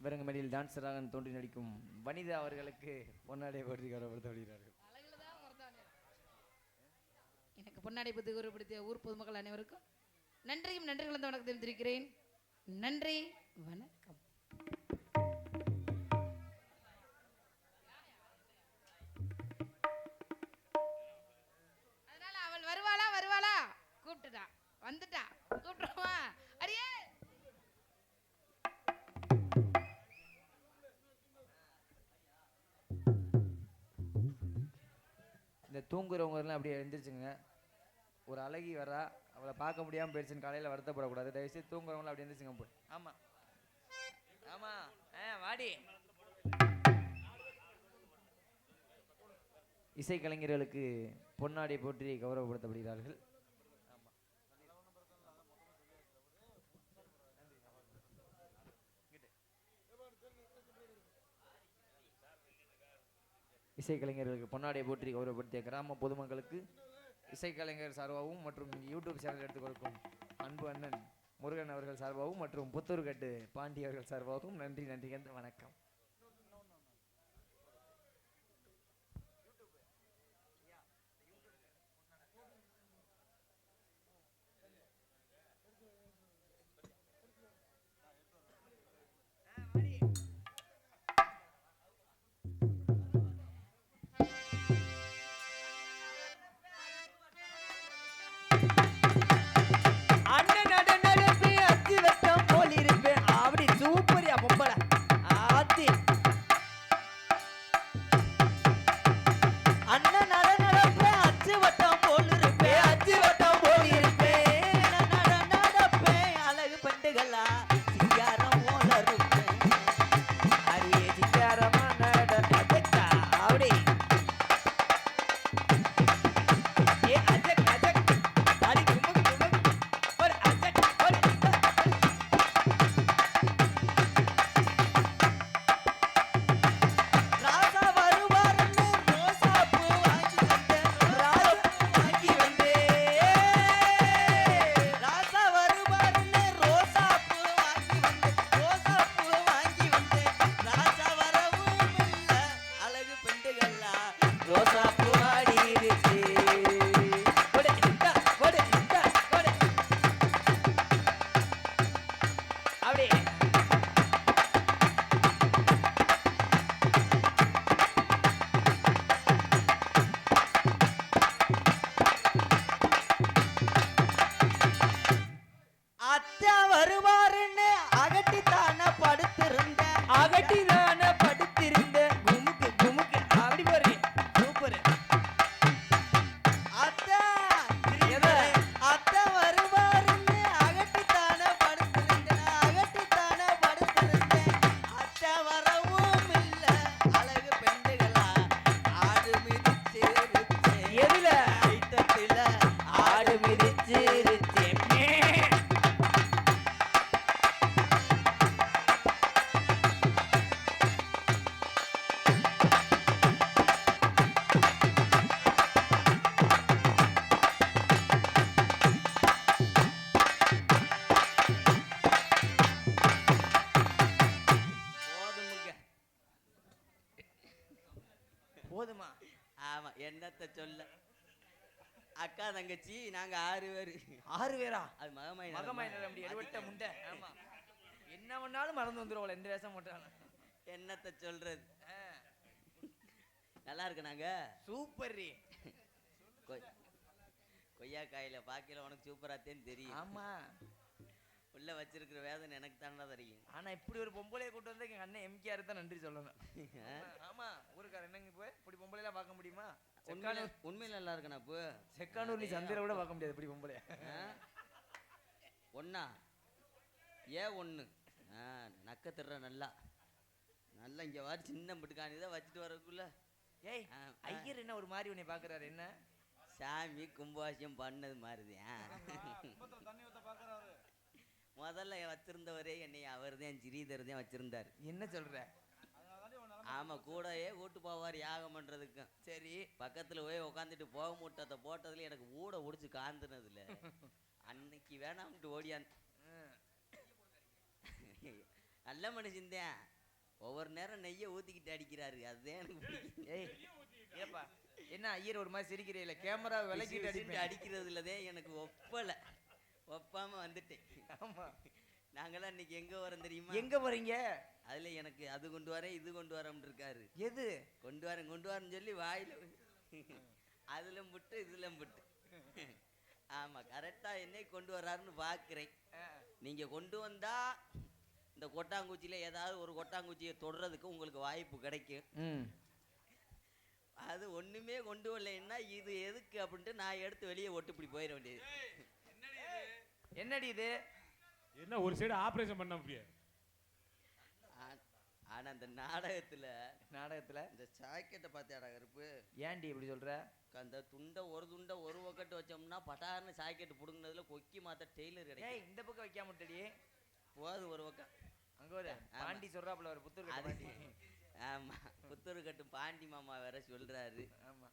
விரங்கமேடையில் டான்ஸராக தோன்றி நடிக்கும் வனிதா அவர்களுக்கு பொன்னாடை போட்டி கௌரவப்படுத்தப்படுகிறார்கள். எனக்கு பொன்னாடை பற்றி கௌரவப்படுத்திய ஊர் பொதுமக்கள் அனைவருக்கும் நன்றியும் நன்றி கலந்த வணக்கத்தை தெரிவித்திருக்கிறேன். நன்றி, வணக்கம். அதனால அவள் வருவாளா வருவாளா கூப்பிட்டுட்டா வந்துட்டா கூப்பிடுவா அடியே. இந்த தூங்குறவங்க எல்லாம் அப்படியே எழுந்திரிச்சுங்க. ஒரு அழகி வரா, அவளை பார்க்க முடியாமல் போயிடுச்சுன்னு காலையில் வருத்தப்படக்கூடாது. தயவுசெய்து தூங்குறவங்களாம் அப்படி எழுந்திரிச்சுங்க போய். ஆமாம் ஆமாம் வாடி. இசைக்கலைஞர்களுக்கு பொன்னாடை போற்றி கௌரவப்படுத்தப்படுகிறார்கள். இசைக்கலைஞர்களுக்கு பொன்னாடை போற்றி கௌரவப்படுத்திய கிராம பொதுமக்களுக்கு இசைக்கலைஞர் சார்பாகவும் மற்றும் யூடியூப் சேனல் எடுத்துக் கொடுக்கும் அன்பு அண்ணன் முருகன் அவர்கள் சார்பாகவும் மற்றும் புத்தூர்கட்டு பாண்டி அவர்கள் சார்பாகவும் நன்றி நன்றி வணக்கம். அண்ணன் நடந்து அத்தி வட்டம் போல் இருப்பேன். அப்படி சூப்பரியா பொம்பளை ஆத்தி அப்படியே அத்தா வருவாருன்னு அகட்டித்தான படுத்திருந்த அகட்டிதான படுத்திருந்த குமுக்கு குமுக்கு அப்படி பாரு சூப்பர் அத்தா அத்தா வருவாருன்னு அகட்டித்தான படுத்திருந்தேன் அத்தா வரவும் இல்ல அழகு பெண்டுகளா ஆடு மிதிச்சு எதுல ஐட்டத்தில ஆடு மிதிச்சு போதுமுங்க. போதுமா ஆமா என்னத்த சொல்ல அக்கா தங்கச்சி நாங்க 6 பேரு 6 பேரா அது மகமாய் மகமாய் நிலம் அப்படி எடுவட்ட முண்டை ஆமா என்ன பண்ணாலும் மறந்து வந்துருவோம் எந்த வேஷம் போட்டாலும் என்னத்த சொல்றது நல்லா இருக்கு நாங்க சூப்பர் கொய்யாக்காயில பாக்கையில உனக்கு சூப்பராத்தேன்னு தெரியும் ஆமா உள்ள வச்சிருக்கிற வேதனை எனக்கு தானே தெரியும் ஆனா இப்படி ஒரு பொம்பளையை கூட்டு வந்து எங்க அண்ணன் எம்கேஆர் தான் நன்றி சொல்லணும் ஆமா ஊருக்கார என்னங்க போய் இப்படி பொம்பளையெல்லாம் பார்க்க முடியுமா உண்மையில நல்லா இருக்கா இப்போ செக்கானூர் நீ சந்தையில கூட பார்க்க முடியாது இப்படி பொம்பளைய ஒன்னா ஏன் ஒண்ணு நக்க திடுற நல்லா நல்லா இங்க வாரி சின்ன பிட்டுக்கானி தான் வச்சுட்டு வரக்குள்ள ஏய் ஐயர் என்ன ஒரு மாதிரி உன்னை பாக்குறாரு என்ன சாமி கும்பாசியம் பண்ணது மாதிரிதான் முதல்ல வச்சிருந்தவரே என்னை அவர் தான் ஸ்ரீதர் தான் வச்சிருந்தாரு என்ன சொல்ற ஆமா கூடயே கூட்டு போவார் யாகம் பண்றதுக்கும் சரி பக்கத்துல போய் உட்காந்துட்டு போக முட்டத்தை போட்டதுல எனக்கு ஊட உடிச்சு காந்துனதுல அன்னைக்கு வேணாம்ட்டு ஓடியான் நல்ல மனுஷன்தான் ஒவ்வொரு நேரம் நெய்ய ஊத்திக்கிட்டு அடிக்கிறாரு அதுதான் எனக்கு பிடிக்கும் ஏய் ஏப்பா என்ன ஐயர் ஒரு மாதிரி சிரிக்கிறீல கேமரா விலக்கிட்டு அடிக்கிறதுலதான் எனக்கு ஒப்பாம வந்துட்டேன் ஆமா நாங்களாம் இன்னைக்கு எங்க வரோம் தெரியுமா எங்க போறீங்க அதுல எனக்கு அது கொண்டு வரேன் இது கொண்டு வரேன் இருக்காரு எது கொண்டு வரேன்னு சொல்லி வாயில அதுல புட்டு இதுல புட்டு ஆமா கரெக்டா என்னை கொண்டு வர்றாருன்னு பாக்குறேன் நீங்க கொண்டு வந்தா இந்த கொட்டாங்குச்சியில ஏதாவது ஒரு கொட்டாங்குச்சியை தொடுறதுக்கு உங்களுக்கு வாய்ப்பு கிடைக்கும் அது ஒண்ணுமே கொண்டு வரலைன்னா இது எதுக்கு அப்படின்ட்டு நான் எடுத்து வெளியே ஒட்டுப்படி போயிட வேண்டியது என்னடி இது என்ன ஒரு சைடு ஆபரேஷன் பண்ண முடியாது ஆனா அந்த நாடகத்துல இந்த சாக்கெட்டை பார்த்தியாடா கருப்பு ஏன்டி இப்படி சொல்ற அந்த துண்டை ஒரு பக்கெட்டு வச்சோம்னா பட்டாருன்னு சாக்கெட்டு புடுங்கினதுல கொக்கி மாத்த டெய்லர் கிடைக்கும் இந்த பக்கம் வைக்காம விட்டடி போது ஒரு பக்கம் அங்க ஒரு பாண்டி சொல்றாப்புல ஒரு புத்தூர் பாண்டி ஆமா புத்தூர் கட்டும் பாண்டி மாமா வேற சொல்றாரு ஆமா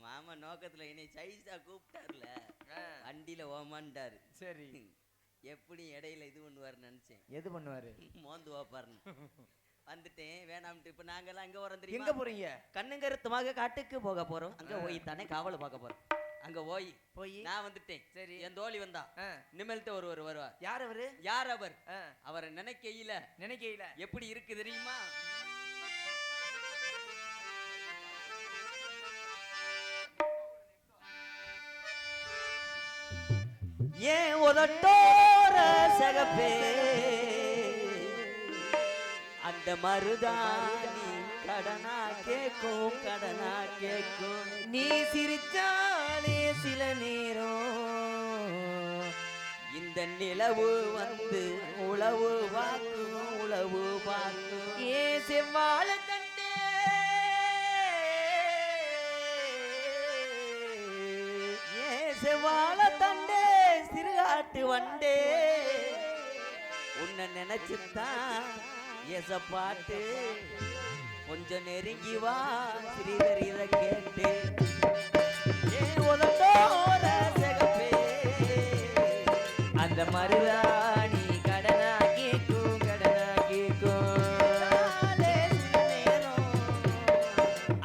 மாமா நோக்கத்துல என்னை சைஸா கூப்பிட்டாருல வண்டியில ஓமான்ட்டாரு சரி எப்படி இடையில இது பண்ணுவாருன்னு நினைச்சேன் எது பண்ணுவாரு மோந்து வாப்பாருன்னு வந்துட்டேன் வேணாம்ட்டு இப்ப நாங்கெல்லாம் அங்க வரோம் தெரியுமா எங்க போறீங்க கண்ணுங்கருத்துமாக காட்டுக்கு போக போறோம் அங்க போய் தானே காவலை பார்க்க போறோம் அங்க போய் நான் வந்துட்டேன் சரி என் தோழி வந்தா நிமிழ்த்த ஒருவர் வருவார் யார் அவர் அவரை நினைக்கையில எப்படி இருக்கு தெரியுமா ஏன் உதட்டோர சகப்பே அந்த மருதாணி கடனா கேக்கும் நீ சிரிச்சாலே சில நேரம் இந்த நிலவு வந்து உளவு பார்க்கும் ஏ செவ்வாழ தண்டே செவ்வாழ தண்டே சிறுகாட்டு வண்டே உன்னை நினைச்சுத்தான் பாட்டு கொஞ்சம் நெருங்கி வா ஸ்ரீதர் இத கேட்டு அந்த மருதாணி கடனா கேக்கும்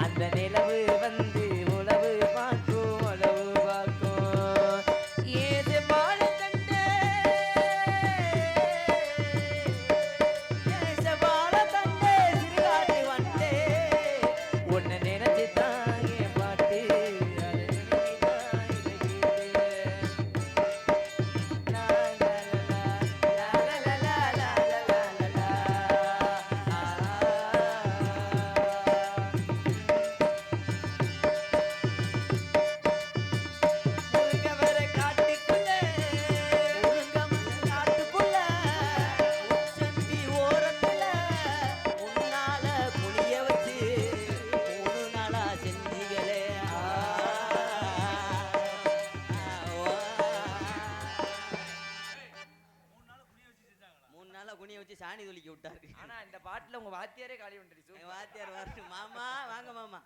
அந்த நிலவு வந்து உளவு பார்க்கும் ஏது பாழ தண்டே சாணி தொளிக்க விட்டாரு. ஆனா இந்த பாட்டுல உங்க வாத்தியாரே காலி எங்க வந்துருச்சு. வாத்தியார் வரட்டும். மாமா வாங்க மாமா.